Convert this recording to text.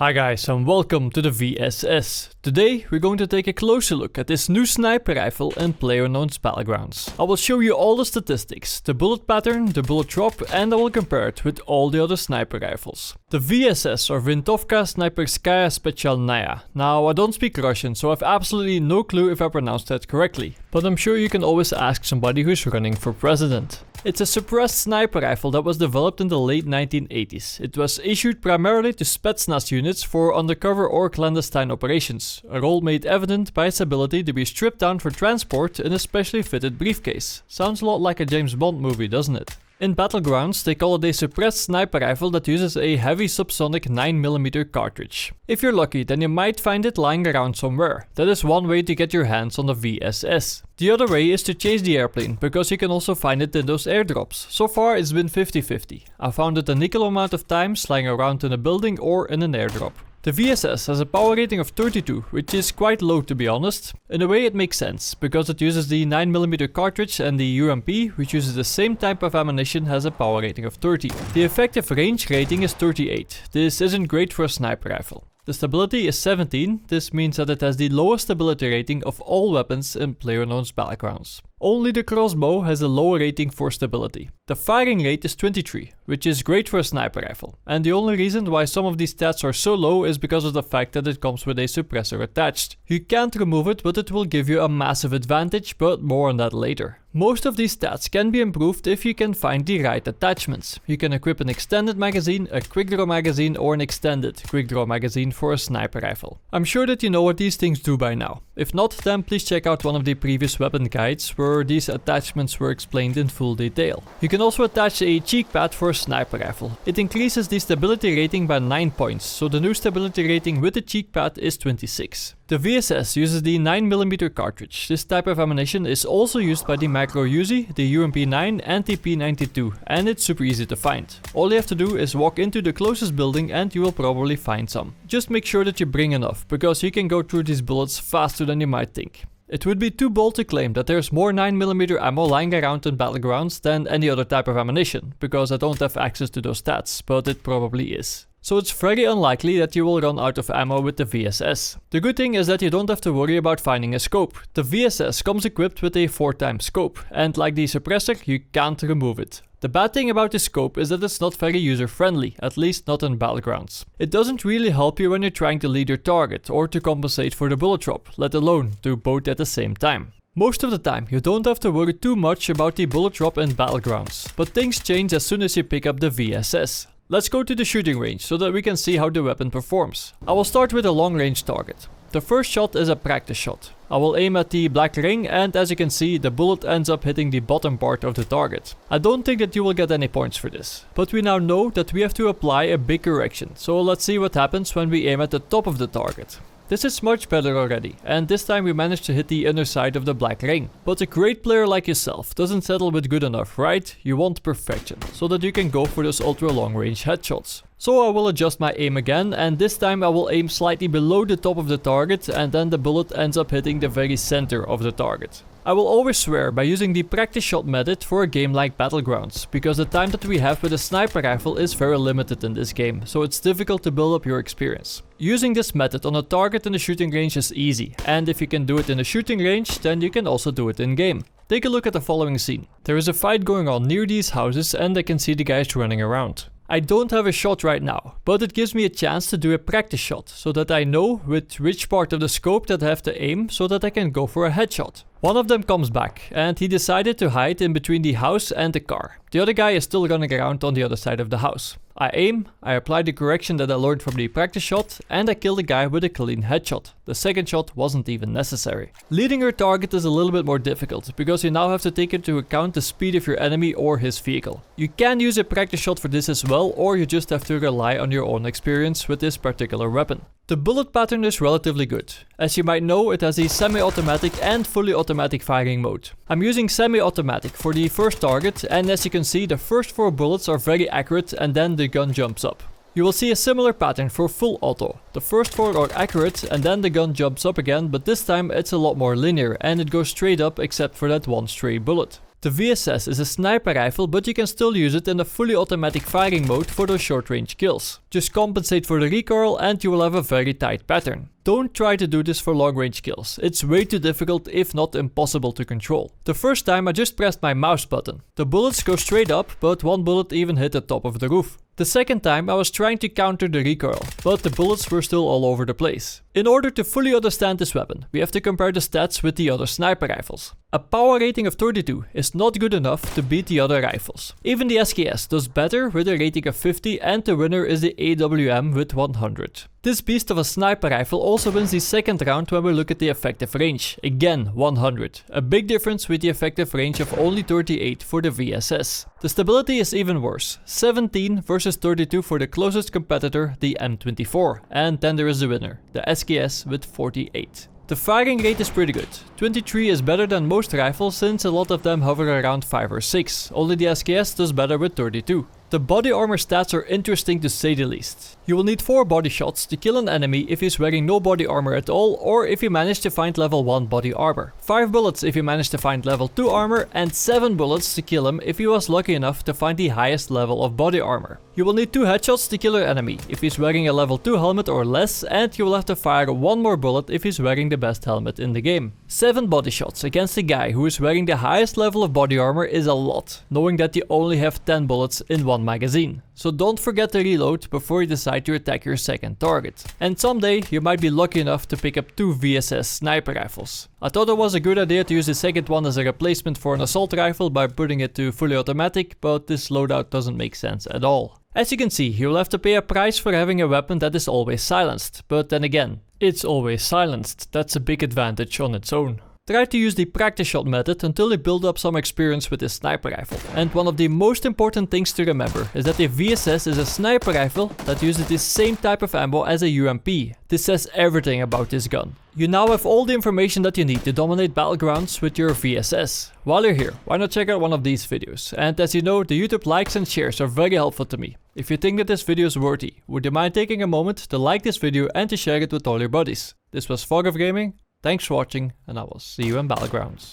Hi guys and welcome to the VSS. Today we're going to take a closer look at this new sniper rifle in PlayerUnknown's Battlegrounds. I will show you all the statistics, the bullet pattern, the bullet drop, and I will compare it with all the other sniper rifles. The VSS or Vintovka Sniperskaya Specialnaya. Now I don't speak Russian, so I have absolutely no clue if I pronounced that correctly, but I'm sure you can always ask somebody who's running for president. It's a suppressed sniper rifle that was developed in the late 1980s. It was issued primarily to Spetsnaz units for undercover or clandestine operations, a role made evident by its ability to be stripped down for transport in a specially fitted briefcase. Sounds a lot like a James Bond movie, doesn't it? In Battlegrounds, they call it a suppressed sniper rifle that uses a heavy subsonic 9mm cartridge. If you're lucky, then you might find it lying around somewhere. That is one way to get your hands on the VSS. The other way is to chase the airplane, because you can also find it in those airdrops. So far it's been 50-50. I found it a nickel amount of times lying around in a building or in an airdrop. The VSS has a power rating of 32, which is quite low to be honest. In a way it makes sense, because it uses the 9mm cartridge and the UMP, which uses the same type of ammunition, has a power rating of 30. The effective range rating is 38. This isn't great for a sniper rifle. The stability is 17, this means that it has the lowest stability rating of all weapons in PlayerUnknown's Battlegrounds. Only the crossbow has a lower rating for stability. The firing rate is 23, which is great for a sniper rifle, and the only reason why some of these stats are so low is because of the fact that it comes with a suppressor attached. You can't remove it, but it will give you a massive advantage, but more on that later. Most of these stats can be improved if you can find the right attachments. You can equip an extended magazine, a quick draw magazine, or an extended quick draw magazine for a sniper rifle. I'm sure that you know what these things do by now. If not, then please check out one of the previous weapon guides where these attachments were explained in full detail. You can also attach a cheek pad for a sniper rifle. It increases the stability rating by 9 points, so the new stability rating with the cheek pad is 26. The VSS uses the 9mm cartridge. This type of ammunition is also used by the Macro Uzi, the UMP9 and the P92, and it's super easy to find. All you have to do is walk into the closest building and you will probably find some. Just make sure that you bring enough, because you can go through these bullets faster than you might think. It would be too bold to claim that there's more 9mm ammo lying around in Battlegrounds than any other type of ammunition, because I don't have access to those stats, but it probably is. So it's very unlikely that you will run out of ammo with the VSS. The good thing is that you don't have to worry about finding a scope. The VSS comes equipped with a 4x scope, and like the suppressor, you can't remove it. The bad thing about this scope is that it's not very user friendly, at least not in Battlegrounds. It doesn't really help you when you're trying to lead your target or to compensate for the bullet drop, let alone do both at the same time. Most of the time you don't have to worry too much about the bullet drop in Battlegrounds, but things change as soon as you pick up the VSS. Let's go to the shooting range so that we can see how the weapon performs. I will start with a long range target. The first shot is a practice shot. I will aim at the black ring, and as you can see, the bullet ends up hitting the bottom part of the target. I don't think that you will get any points for this, but we now know that we have to apply a big correction, so let's see what happens when we aim at the top of the target. This is much better already, and this time we managed to hit the inner side of the black ring. But a great player like yourself doesn't settle with good enough, right? You want perfection, so that you can go for those ultra long range headshots. So I will adjust my aim again, and this time I will aim slightly below the top of the target, and then the bullet ends up hitting the very center of the target. I will always swear by using the practice shot method for a game like Battlegrounds, because the time that we have with a sniper rifle is very limited in this game, so it's difficult to build up your experience. Using this method on a target in the shooting range is easy, and if you can do it in a shooting range, then you can also do it in game. Take a look at the following scene. There is a fight going on near these houses and I can see the guys running around. I don't have a shot right now, but it gives me a chance to do a practice shot, so that I know with which part of the scope that I have to aim so that I can go for a headshot. One of them comes back, and he decided to hide in between the house and the car. The other guy is still running around on the other side of the house. I aim, I apply the correction that I learned from the practice shot, and I kill the guy with a clean headshot. The second shot wasn't even necessary. Leading your target is a little bit more difficult, because you now have to take into account the speed of your enemy or his vehicle. You can use a practice shot for this as well, or you just have to rely on your own experience with this particular weapon. The bullet pattern is relatively good. As you might know, it has a semi-automatic and fully automatic firing mode. I'm using semi-automatic for the first target, and as you can see, the first 4 bullets are very accurate and then the gun jumps up. You will see a similar pattern for full auto. The first 4 are accurate and then the gun jumps up again, but this time it's a lot more linear and it goes straight up except for that one stray bullet. The VSS is a sniper rifle, but you can still use it in a fully automatic firing mode for those short range kills. Just compensate for the recoil and you will have a very tight pattern. Don't try to do this for long range kills, it's way too difficult if not impossible to control. The first time I just pressed my mouse button. The bullets go straight up, but one bullet even hit the top of the roof. The second time I was trying to counter the recoil, but the bullets were still all over the place. In order to fully understand this weapon, we have to compare the stats with the other sniper rifles. A power rating of 32 is not good enough to beat the other rifles. Even the SKS does better with a rating of 50 and the winner is the AWM with 100. This beast of a sniper rifle also wins the second round when we look at the effective range, again 100. A big difference with the effective range of only 38 for the VSS. The stability is even worse, 17 versus 32 for the closest competitor, the M24, and then there is the winner, the SKS with 48. The firing rate is pretty good. 23 is better than most rifles since a lot of them hover around 5 or 6, only the SKS does better with 32. The body armor stats are interesting to say the least. You will need 4 body shots to kill an enemy if he's wearing no body armor at all or if you manage to find level 1 body armor. 5 bullets if you manage to find level 2 armor and 7 bullets to kill him if he was lucky enough to find the highest level of body armor. You will need 2 headshots to kill an enemy if he's wearing a level 2 helmet or less, and you will have to fire 1 more bullet if he's wearing the best helmet in the game. 7 body shots against a guy who is wearing the highest level of body armor is a lot, knowing that you only have 10 bullets in one magazine. So don't forget to reload before you decide to attack your second target. And someday you might be lucky enough to pick up 2 VSS sniper rifles. I thought it was a good idea to use the second one as a replacement for an assault rifle by putting it to fully automatic, but this loadout doesn't make sense at all. As you can see, you'll have to pay a price for having a weapon that is always silenced, but then again, it's always silenced. That's a big advantage on its own. Try to use the practice shot method until you build up some experience with this sniper rifle. And one of the most important things to remember is that the VSS is a sniper rifle that uses the same type of ammo as a UMP. This says everything about this gun. You now have all the information that you need to dominate Battlegrounds with your VSS. While you're here, why not check out one of these videos? And as you know, the YouTube likes and shares are very helpful to me. If you think that this video is worthy, would you mind taking a moment to like this video and to share it with all your buddies? This was Fog of Gaming. Thanks for watching, and I will see you in Battlegrounds.